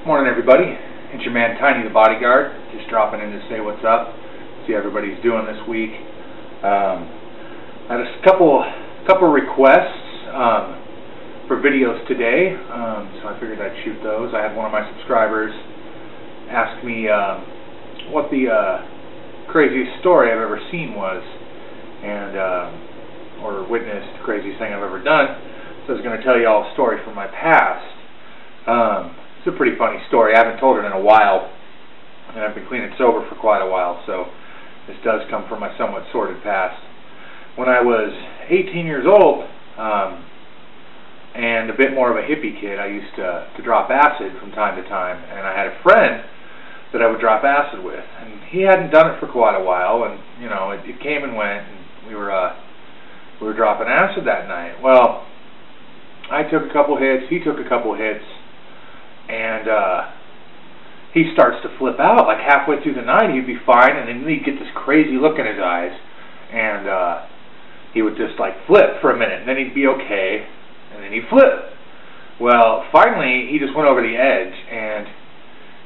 Morning, everybody. It's your man Tiny the Bodyguard. Just dropping in to say what's up. See how everybody's doing this week. I had a couple requests for videos today, so I figured I'd shoot those. I had one of my subscribers ask me what the craziest story I've ever seen was, and or witnessed the craziest thing I've ever done. So I was going to tell you all a story from my past. It's a pretty funny story. I haven't told it in a while, and I've been clean and sober for quite a while, so this does come from my somewhat sordid past. When I was 18 years old, and a bit more of a hippie kid, I used to drop acid from time to time, and I had a friend that I would drop acid with, and he hadn't done it for quite a while, and you know, it came and went, and we were dropping acid that night. Well, I took a couple hits, he took a couple hits, and he starts to flip out. Like halfway through the night, he'd be fine, and then he'd get this crazy look in his eyes, and he would just like flip for a minute, and then he'd be okay, and then he'd flip. Well, finally, he just went over the edge, and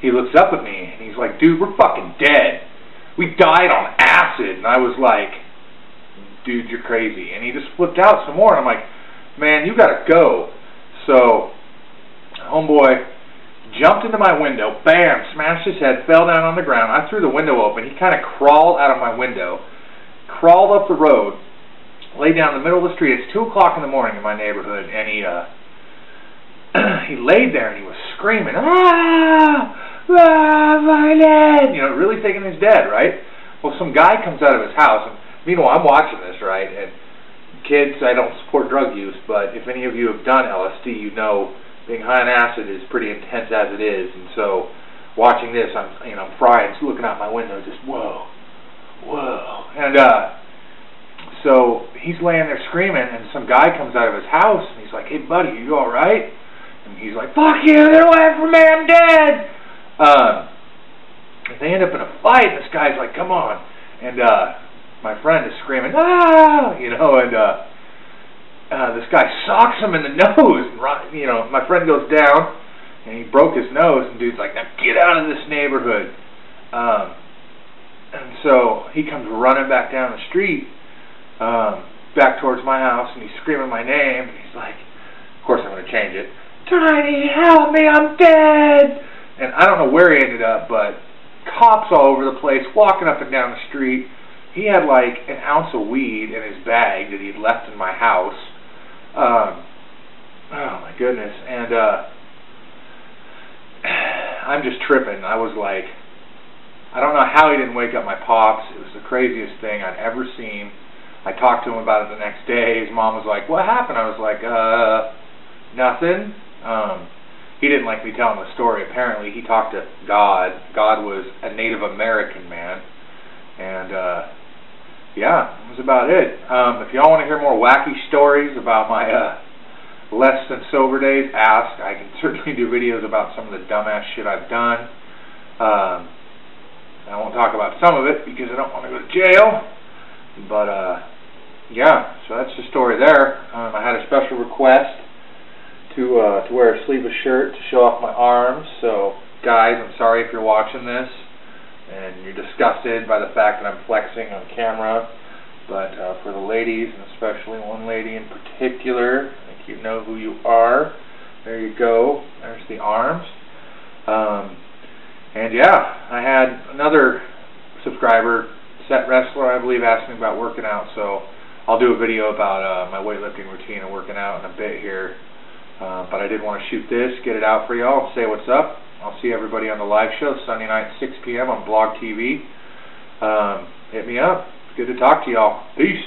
he looks up at me, and he's like, "Dude, we're fucking dead. We died on acid." And I was like, "Dude, you're crazy." And he just flipped out some more, and I'm like, "Man, you gotta go." So, homeboy jumped into my window, bam, smashed his head, fell down on the ground. I threw the window open. He kind of crawled out of my window, crawled up the road, lay down in the middle of the street. It's 2 o'clock in the morning in my neighborhood, and he laid there and he was screaming, my dad, you know, really thinking he's dead, right? Well, some guy comes out of his house, and meanwhile, I'm watching this, right? And kids, I don't support drug use, but if any of you have done LSD, you know being high on acid is pretty intense as it is, and so watching this, I'm frying, looking out my window, just whoa, and so he's laying there screaming, and some guy comes out of his house, and he's like, "Hey, buddy, are you all right?" And he's like, "Fuck you, get away from me, I'm dead." And they end up in a fight, and this guy's like, "Come on," and my friend is screaming, you know, and this guy socks him in the nose, and my friend goes down, and he broke his nose, and dude's like, "Now get out of this neighborhood." And so he comes running back down the street, back towards my house, and he's screaming my name, and he's like, of course I'm going to change it, "Tiny, help me, I'm dead!" And I don't know where he ended up, but cops all over the place, walking up and down the street. He had like an ounce of weed in his bag that he'd left in my house. Oh my goodness. And I'm just tripping. I was like, I don't know how he didn't wake up my pops. It was the craziest thing I'd ever seen. I talked to him about it the next day. His mom was like, "What happened?" I was like, nothing. He didn't like me telling the story. Apparently he talked to God. God was a Native American man. And yeah, that was about it. If y'all want to hear more wacky stories about my less than sober days, ask. I can certainly do videos about some of the dumbass shit I've done. I won't talk about some of it because I don't want to go to jail. But yeah, so that's the story there. I had a special request to wear a sleeveless shirt to show off my arms. So guys, I'm sorry if you're watching this and you're disgusted by the fact that I'm flexing on camera, but for the ladies, and especially one lady in particular, I think you know who you are. There you go. There's the arms. And yeah, I had another subscriber, Set Wrestler, I believe, asked me about working out, so I'll do a video about my weightlifting routine and working out in a bit here. But I did want to shoot this, get it out for y'all, say what's up. I'll see everybody on the live show Sunday night, 6 p.m. on Blog TV. Hit me up. It's good to talk to y'all. Peace.